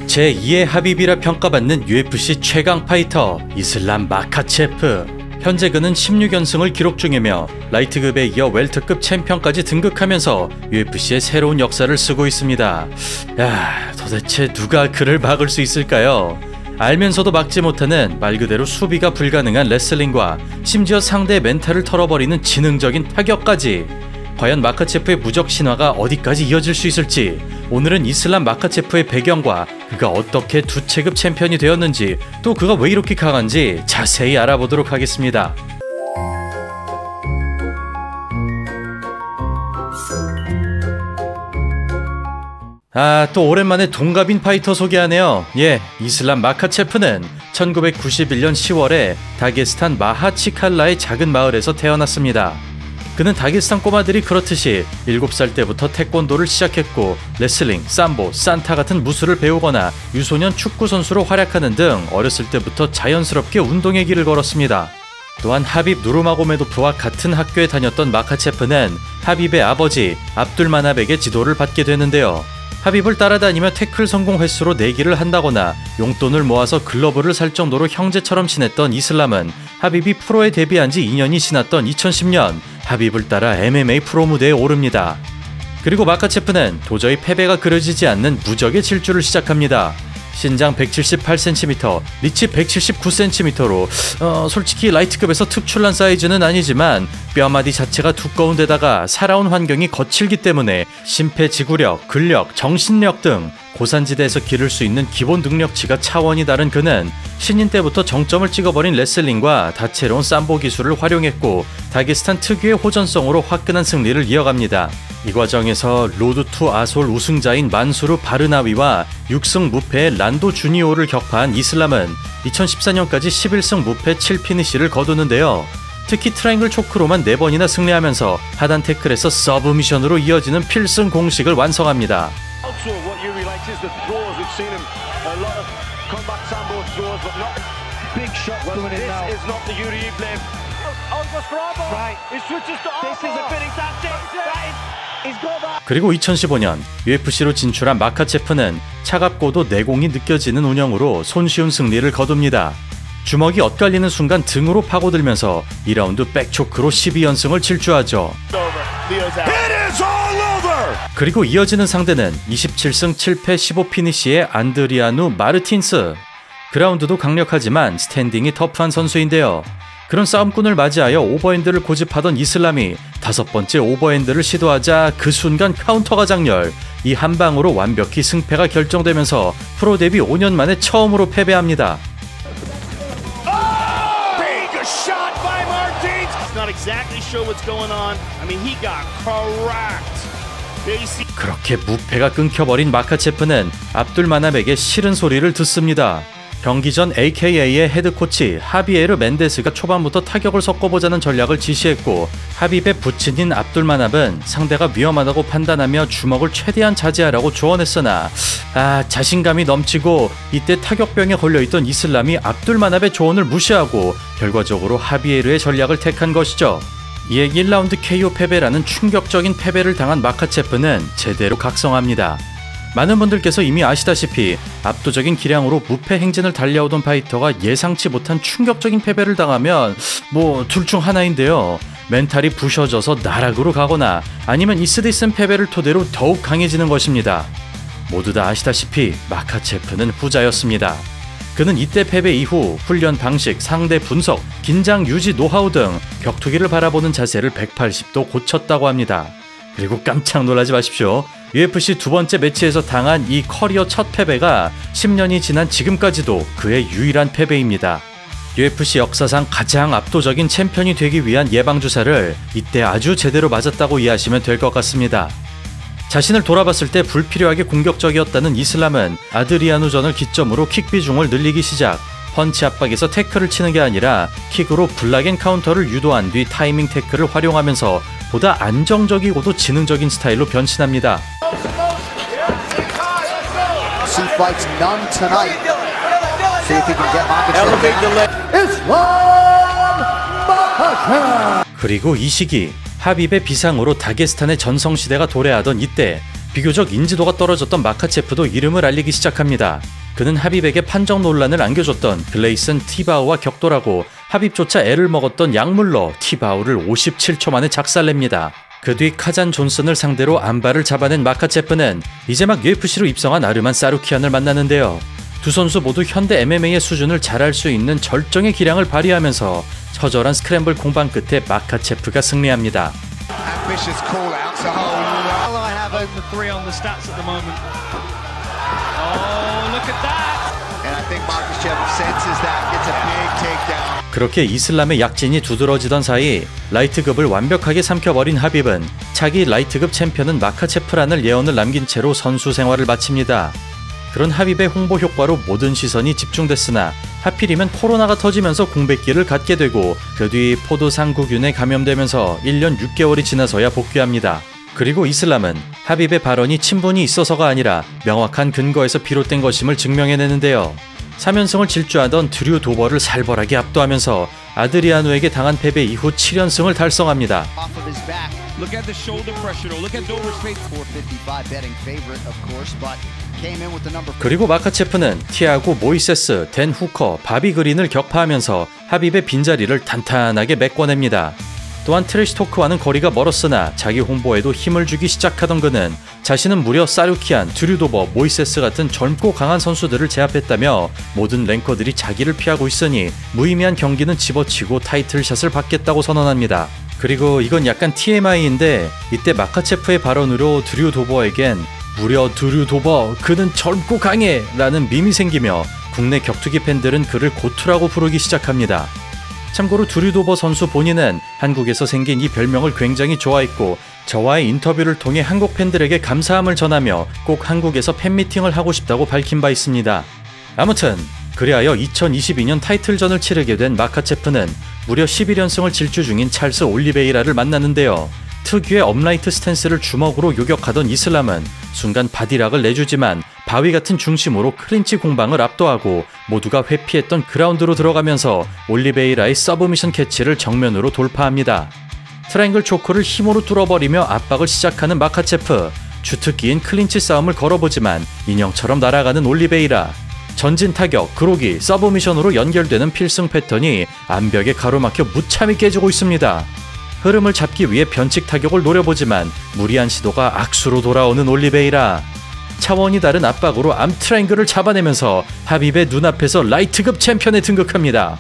제2의 하빕이라 평가받는 UFC 최강 파이터 이슬람 마카체프. 현재 그는 16연승을 기록 중이며 라이트급에 이어 웰터급 챔피언까지 등극하면서 UFC의 새로운 역사를 쓰고 있습니다. 야, 도대체 누가 그를 막을 수 있을까요? 알면서도 막지 못하는 말 그대로 수비가 불가능한 레슬링과 심지어 상대의 멘탈을 털어버리는 지능적인 타격까지. 과연 마카체프의 무적 신화가 어디까지 이어질 수 있을지, 오늘은 이슬람 마카체프의 배경과 그가 어떻게 두 체급 챔피언이 되었는지, 또 그가 왜 이렇게 강한지 자세히 알아보도록 하겠습니다. 또 오랜만에 동갑인 파이터 소개하네요. 예, 이슬람 마카체프는 1991년 10월에 다게스탄 마하치칼라의 작은 마을에서 태어났습니다. 그는 다게스탄 꼬마들이 그렇듯이 7살 때부터 태권도를 시작했고 레슬링, 삼보, 산타 같은 무술을 배우거나 유소년 축구 선수로 활약하는 등 어렸을 때부터 자연스럽게 운동의 길을 걸었습니다. 또한 하빕 누르마고메도프와 같은 학교에 다녔던 마카체프는 하빕의 아버지 압둘마납에게 지도를 받게 되는데요. 하빕을 따라다니며 태클 성공 횟수로 내기를 한다거나 용돈을 모아서 글러브를 살 정도로 형제처럼 지냈던 이슬람은 하빕이 프로에 데뷔한 지 2년이 지났던 2010년 하빕을 따라 MMA 프로 무대에 오릅니다. 그리고 마카체프는 도저히 패배가 그려지지 않는 무적의 질주를 시작합니다. 신장 178cm, 리치 179cm로 솔직히 라이트급에서 특출난 사이즈는 아니지만 뼈마디 자체가 두꺼운 데다가 살아온 환경이 거칠기 때문에 심폐지구력, 근력, 정신력 등 고산지대에서 기를 수 있는 기본 능력치가 차원이 다른 그는 신인 때부터 정점을 찍어버린 레슬링과 다채로운 삼보 기술을 활용했고 다게스탄 특유의 호전성으로 화끈한 승리를 이어갑니다. 이 과정에서 로드 투 아솔 우승자인 만수르 바르나위와 6승 무패의 란도 주니오를 격파한 이슬람은 2014년까지 11승 무패 7피니시를 거두는데요. 특히 트라이앵글 초크로만 4번이나 승리하면서 하단 태클에서 서브미션으로 이어지는 필승 공식을 완성합니다. 그리고 2015년 UFC로 진출한 마카체프는 차갑고도 내공이 느껴지는 운영으로 손쉬운 승리를 거둡니다. 주먹이 엇갈리는 순간 등으로 파고들면서 2라운드 백초크로 12연승을 질주하죠. 그리고 이어지는 상대는 27승 7패 15피니시의 안드리아누 마르틴스. 그라운드도 강력하지만 스탠딩이 터프한 선수인데요. 그런 싸움꾼을 맞이하여 오버핸드를 고집하던 이슬람이 5번째 오버핸드를 시도하자 그 순간 카운터가 장렬. 이 한 방으로 완벽히 승패가 결정되면서 프로 데뷔 5년 만에 처음으로 패배합니다. 그렇게 무패가 끊겨버린 마카체프는 압둘마납에게 싫은 소리를 듣습니다. 경기 전 AKA의 헤드코치 하비에르 멘데스가 초반부터 타격을 섞어보자는 전략을 지시했고 하빕의 부친인 압둘마납은 상대가 위험하다고 판단하며 주먹을 최대한 자제하라고 조언했으나 자신감이 넘치고 이때 타격병에 걸려있던 이슬람이 압둘마납의 조언을 무시하고 결과적으로 하비에르의 전략을 택한 것이죠. 이에 1라운드 KO 패배라는 충격적인 패배를 당한 마카체프는 제대로 각성합니다. 많은 분들께서 이미 아시다시피 압도적인 기량으로 무패 행진을 달려오던 파이터가 예상치 못한 충격적인 패배를 당하면 둘 중 하나인데요. 멘탈이 부셔져서 나락으로 가거나 아니면 있을 데 있은 패배를 토대로 더욱 강해지는 것입니다. 모두 다 아시다시피 마카체프는 후자였습니다. 그는 이때 패배 이후 훈련 방식, 상대 분석, 긴장 유지 노하우 등 격투기를 바라보는 자세를 180도 고쳤다고 합니다. 그리고 깜짝 놀라지 마십시오. UFC 두 번째 매치에서 당한 이 커리어 첫 패배가 10년이 지난 지금까지도 그의 유일한 패배입니다. UFC 역사상 가장 압도적인 챔피언이 되기 위한 예방주사를 이때 아주 제대로 맞았다고 이해하시면 될 것 같습니다. 자신을 돌아봤을 때 불필요하게 공격적이었다는 이슬람은 아드리아누전을 기점으로 킥 비중을 늘리기 시작. 펀치 압박에서 태클을 치는 게 아니라 킥으로 블락앤 카운터를 유도한 뒤 타이밍 태클을 활용하면서 보다 안정적이고도 지능적인 스타일로 변신합니다. 그리고 이 시기 하빕의 비상으로 다게스탄의 전성시대가 도래하던 이때 비교적 인지도가 떨어졌던 마카체프도 이름을 알리기 시작합니다. 그는 하빕에게 판정 논란을 안겨줬던 글레이슨 티바우와 격돌하고 하빕조차 애를 먹었던 약물러 티바우를 57초 만에 작살냅니다. 그 뒤 카잔 존슨을 상대로 안발을 잡아낸 마카체프는 이제 막 UFC로 입성한 아르만 사루키안을 만나는데요. 두 선수 모두 현대 MMA의 수준을 잘할 수 있는 절정의 기량을 발휘하면서 처절한 스크램블 공방 끝에 마카체프가 승리합니다. 그렇게 이슬람의 약진이 두드러지던 사이 라이트급을 완벽하게 삼켜버린 하빕은 차기 라이트급 챔피언은 마카체프라는 예언을 남긴 채로 선수 생활을 마칩니다. 그런 하빕의 홍보 효과로 모든 시선이 집중됐으나 하필이면 코로나가 터지면서 공백기를 갖게 되고 그 뒤 포도상구균에 감염되면서 1년 6개월이 지나서야 복귀합니다. 그리고 이슬람은 하빕의 발언이 친분이 있어서가 아니라 명확한 근거에서 비롯된 것임을 증명해내는데요. 3연승을 질주하던 드류 도버를 살벌하게 압도하면서 아드리아노에게 당한 패배 이후 7연승을 달성합니다. 그리고 마카체프는 티아고 모이세스, 댄 후커, 바비 그린을 격파하면서 하빕의 빈자리를 단단하게 메꿔냅니다. 또한 트래시 토크와는 거리가 멀었으나 자기 홍보에도 힘을 주기 시작하던 그는 자신은 무려 사루키안, 드류 도버, 모이세스 같은 젊고 강한 선수들을 제압했다며 모든 랭커들이 자기를 피하고 있으니 무의미한 경기는 집어치고 타이틀샷을 받겠다고 선언합니다. 그리고 이건 약간 TMI인데 이때 마카체프의 발언으로 드류 도버에겐 무려 드류 도버, 그는 젊고 강해! 라는 밈이 생기며 국내 격투기 팬들은 그를 고투라고 부르기 시작합니다. 참고로 드류 도버 선수 본인은 한국에서 생긴 이 별명을 굉장히 좋아했고 저와의 인터뷰를 통해 한국 팬들에게 감사함을 전하며 꼭 한국에서 팬미팅을 하고 싶다고 밝힌 바 있습니다. 아무튼 그리하여 2022년 타이틀전을 치르게 된 마카체프는 무려 11연승을 질주 중인 찰스 올리베이라를 만났는데요. 특유의 업라이트 스탠스를 주먹으로 요격하던 이슬람은 순간 바디락을 내주지만 바위 같은 중심으로 클린치 공방을 압도하고 모두가 회피했던 그라운드로 들어가면서 올리베이라의 서브미션 캐치를 정면으로 돌파합니다. 트라이앵글 초크를 힘으로 뚫어버리며 압박을 시작하는 마카체프. 주특기인 클린치 싸움을 걸어보지만 인형처럼 날아가는 올리베이라. 전진 타격, 그로기, 서브미션으로 연결되는 필승 패턴이 암벽에 가로막혀 무참히 깨지고 있습니다. 흐름을 잡기 위해 변칙 타격을 노려보지만 무리한 시도가 악수로 돌아오는 올리베이라. 차원이 다른 압박으로 암 트라이앵글을 잡아내면서 하빕의 눈앞에서 라이트급 챔피언에 등극합니다.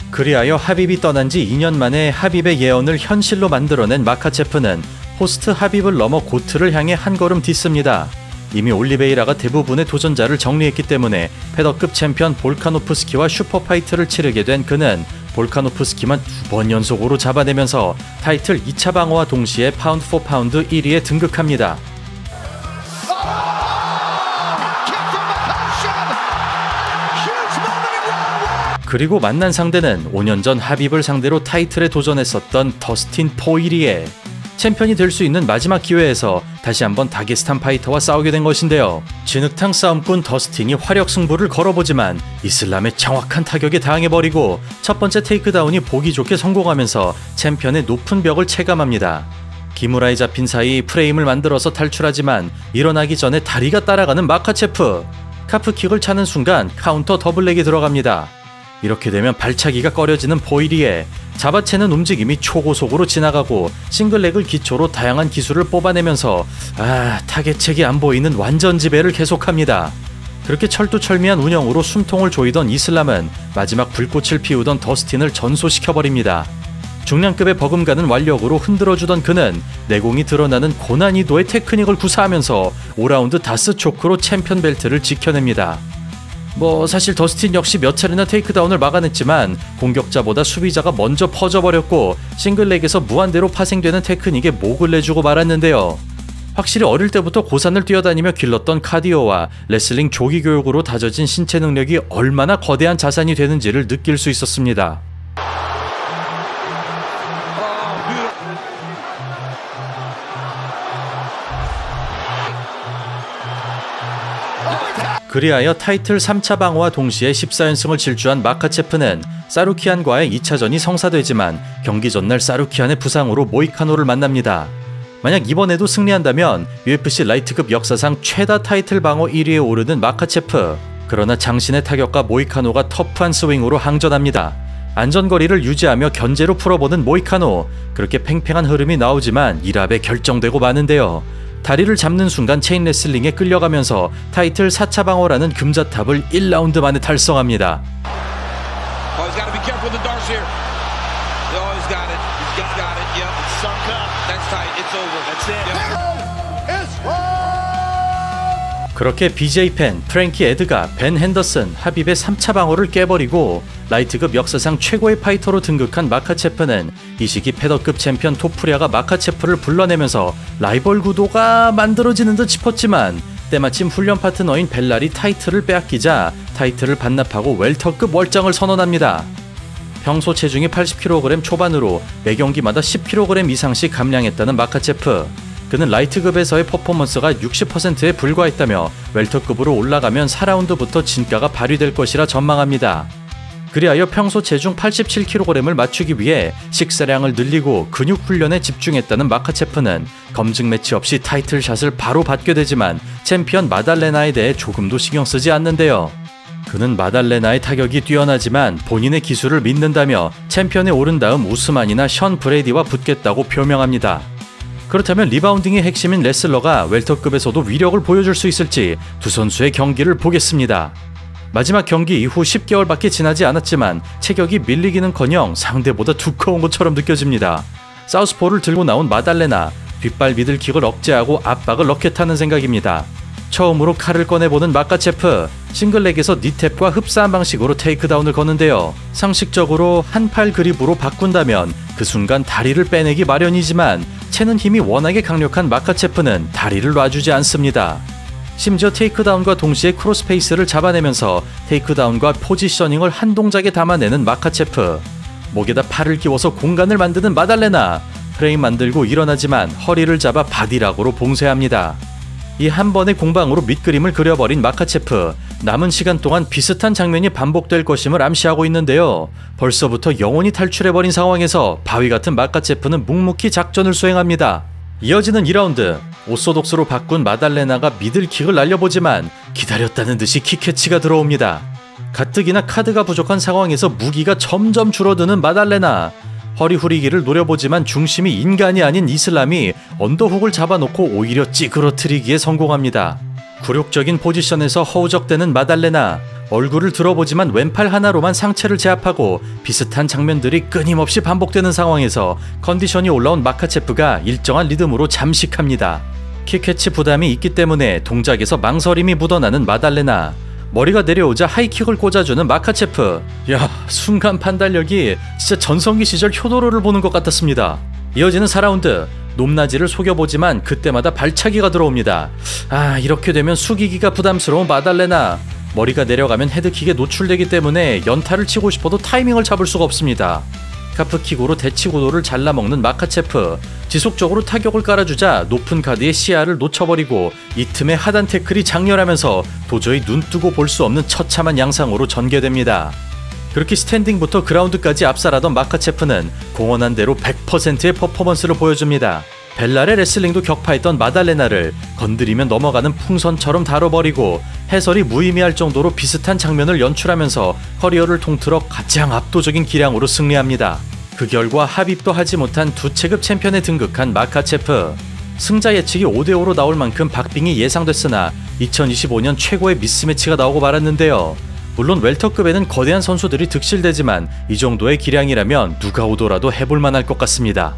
그리하여 하빕이 떠난 지 2년 만에 하빕의 예언을 현실로 만들어낸 마카체프는 호스트 하빕을 넘어 고트를 향해 한 걸음 딛습니다. 이미 올리베이라가 대부분의 도전자를 정리했기 때문에 패더급 챔피언 볼카노프스키와 슈퍼파이트를 치르게 된 그는 볼카노프스키만 2번 연속으로 잡아내면서 타이틀 2차 방어와 동시에 파운드 포 파운드 1위에 등극합니다. 그리고 만난 상대는 5년 전 하빕을 상대로 타이틀에 도전했었던 더스틴 포이리에. 챔피언이 될 수 있는 마지막 기회에서 다시 한번 다게스탄 파이터와 싸우게 된 것인데요. 진흙탕 싸움꾼 더스틴이 화력 승부를 걸어보지만 이슬람의 정확한 타격에 당해버리고 첫 번째 테이크다운이 보기 좋게 성공하면서 챔피언의 높은 벽을 체감합니다. 기무라에 잡힌 사이 프레임을 만들어서 탈출하지만 일어나기 전에 다리가 따라가는 마카체프. 카프킥을 차는 순간 카운터 더블렉이 들어갑니다. 이렇게 되면 발차기가 꺼려지는 보이리에. 잡아채는 움직임이 초고속으로 지나가고 싱글렉을 기초로 다양한 기술을 뽑아내면서 타겟책이 안 보이는 완전 지배를 계속합니다. 그렇게 철두철미한 운영으로 숨통을 조이던 이슬람은 마지막 불꽃을 피우던 더스틴을 전소시켜버립니다. 중량급의 버금가는 완력으로 흔들어주던 그는 내공이 드러나는 고난이도의 테크닉을 구사하면서 5라운드 다스 초크로 챔피언 벨트를 지켜냅니다. 사실 더스틴 역시 몇 차례나 테이크다운을 막아냈지만 공격자보다 수비자가 먼저 퍼져버렸고 싱글렉에서 무한대로 파생되는 테크닉에 목을 내주고 말았는데요. 확실히 어릴 때부터 고산을 뛰어다니며 길렀던 카디오와 레슬링 조기 교육으로 다져진 신체 능력이 얼마나 거대한 자산이 되는지를 느낄 수 있었습니다. 그리하여 타이틀 3차 방어와 동시에 14연승을 질주한 마카체프는 사루키안과의 2차전이 성사되지만 경기 전날 사루키안의 부상으로 모이카노를 만납니다. 만약 이번에도 승리한다면 UFC 라이트급 역사상 최다 타이틀 방어 1위에 오르는 마카체프. 그러나 장신의 타격과 모이카노가 터프한 스윙으로 항전합니다. 안전거리를 유지하며 견제로 풀어보는 모이카노. 그렇게 팽팽한 흐름이 나오지만 1합에 결정되고 마는데요. 다리를 잡는 순간 체인 레슬링에 끌려가면서 타이틀 4차 방어라는 금자탑을 1라운드 만에 달성합니다. 그렇게 BJ 펜, 프랭키 에드가, 벤 핸더슨, 하빕의 3차 방어를 깨버리고 라이트급 역사상 최고의 파이터로 등극한 마카체프는 이 시기 패더급 챔피언 토프리아가 마카체프를 불러내면서 라이벌 구도가 만들어지는 듯 싶었지만 때마침 훈련 파트너인 벨랄이 타이틀을 빼앗기자 타이틀을 반납하고 웰터급 월장을 선언합니다. 평소 체중이 80kg 초반으로 매 경기마다 10kg 이상씩 감량했다는 마카체프. 그는 라이트급에서의 퍼포먼스가 60%에 불과했다며 웰터급으로 올라가면 4라운드부터 진가가 발휘될 것이라 전망합니다. 그리하여 평소 체중 87kg을 맞추기 위해 식사량을 늘리고 근육 훈련에 집중했다는 마카체프는 검증 매치 없이 타이틀샷을 바로 받게 되지만 챔피언 마달레나에 대해 조금도 신경 쓰지 않는데요. 그는 마달레나의 타격이 뛰어나지만 본인의 기술을 믿는다며 챔피언에 오른 다음 우스만이나 션 브레이디와 붙겠다고 표명합니다. 그렇다면 리바운딩의 핵심인 레슬러가 웰터급에서도 위력을 보여줄 수 있을지 두 선수의 경기를 보겠습니다. 마지막 경기 이후 10개월밖에 지나지 않았지만 체격이 밀리기는커녕 상대보다 두꺼운 것처럼 느껴집니다. 사우스포를 들고 나온 마달레나, 뒷발 미들킥을 억제하고 압박을 넣겠다는 생각입니다. 처음으로 칼을 꺼내보는 마카체프, 싱글렉에서 니탭과 흡사한 방식으로 테이크다운을 거는데요. 상식적으로 한 팔 그립으로 바꾼다면 그 순간 다리를 빼내기 마련이지만 채는 힘이 워낙에 강력한 마카체프는 다리를 놔주지 않습니다. 심지어 테이크다운과 동시에 크로스페이스를 잡아내면서 테이크다운과 포지셔닝을 한 동작에 담아내는 마카체프. 목에다 팔을 끼워서 공간을 만드는 마달레나. 프레임 만들고 일어나지만 허리를 잡아 바디락으로 봉쇄합니다. 이 한 번의 공방으로 밑그림을 그려버린 마카체프. 남은 시간 동안 비슷한 장면이 반복될 것임을 암시하고 있는데요. 벌써부터 영혼이 탈출해버린 상황에서 바위 같은 마카체프는 묵묵히 작전을 수행합니다. 이어지는 2라운드. 오소독스로 바꾼 마달레나가 미들킥을 날려보지만 기다렸다는 듯이 킥캐치가 들어옵니다. 가뜩이나 카드가 부족한 상황에서 무기가 점점 줄어드는 마달레나. 허리 후리기를 노려보지만 중심이 인간이 아닌 이슬람이 언더훅을 잡아놓고 오히려 찌그러뜨리기에 성공합니다. 굴욕적인 포지션에서 허우적대는 마달레나. 얼굴을 들어보지만 왼팔 하나로만 상체를 제압하고 비슷한 장면들이 끊임없이 반복되는 상황에서 컨디션이 올라온 마카체프가 일정한 리듬으로 잠식합니다. 킥캐치 부담이 있기 때문에 동작에서 망설임이 묻어나는 마달레나. 머리가 내려오자 하이킥을 꽂아주는 마카체프. 야, 순간 판단력이 진짜 전성기 시절 효도로를 보는 것 같았습니다. 이어지는 4라운드. 높낮이를 속여보지만 그때마다 발차기가 들어옵니다. 이렇게 되면 숙이기가 부담스러운 마달레나. 머리가 내려가면 헤드킥에 노출되기 때문에 연타를 치고 싶어도 타이밍을 잡을 수가 없습니다. 카프킥으로 대치구도를 잘라먹는 마카체프. 지속적으로 타격을 깔아주자 높은 가드의 시야를 놓쳐버리고 이 틈에 하단 태클이 장렬하면서 도저히 눈뜨고 볼 수 없는 처참한 양상으로 전개됩니다. 그렇게 스탠딩부터 그라운드까지 압살하던 마카체프는 공언한 대로 100%의 퍼포먼스를 보여줍니다. 벨랄의 레슬링도 격파했던 마달레나를 건드리면 넘어가는 풍선처럼 다뤄버리고 해설이 무의미할 정도로 비슷한 장면을 연출하면서 커리어를 통틀어 가장 압도적인 기량으로 승리합니다. 그 결과 하빕도 하지 못한 두 체급 챔피언에 등극한 마카체프. 승자 예측이 5대5로 나올 만큼 박빙이 예상됐으나 2025년 최고의 미스매치가 나오고 말았는데요. 물론 웰터급에는 거대한 선수들이 득실되지만 이 정도의 기량이라면 누가 오더라도 해볼 만할 것 같습니다.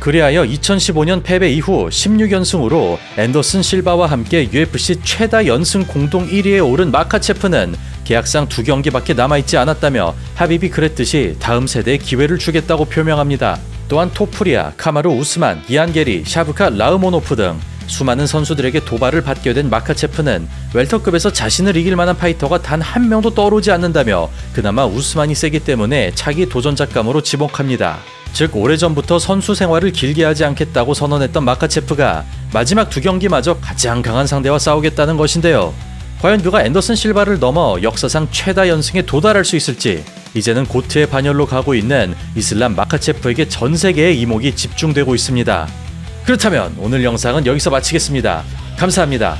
그리하여 2015년 패배 이후 16연승으로 앤더슨 실바와 함께 UFC 최다 연승 공동 1위에 오른 마카체프는 계약상 2경기밖에 남아있지 않았다며 하빕이 그랬듯이 다음 세대에 기회를 주겠다고 표명합니다. 또한 토프리아, 카마루 우스만, 이안 게리, 샤브카 라흐모노프 등 수많은 선수들에게 도발을 받게 된 마카체프는 웰터급에서 자신을 이길 만한 파이터가 단 한 명도 떠오르지 않는다며 그나마 우스만이 세기 때문에 차기 도전작감으로 지목합니다. 즉 오래전부터 선수 생활을 길게 하지 않겠다고 선언했던 마카체프가 마지막 두 경기마저 가장 강한 상대와 싸우겠다는 것인데요. 과연 그가 앤더슨 실바를 넘어 역사상 최다 연승에 도달할 수 있을지, 이제는 고트의 반열로 가고 있는 이슬람 마카체프에게 전 세계의 이목이 집중되고 있습니다. 그렇다면 오늘 영상은 여기서 마치겠습니다. 감사합니다.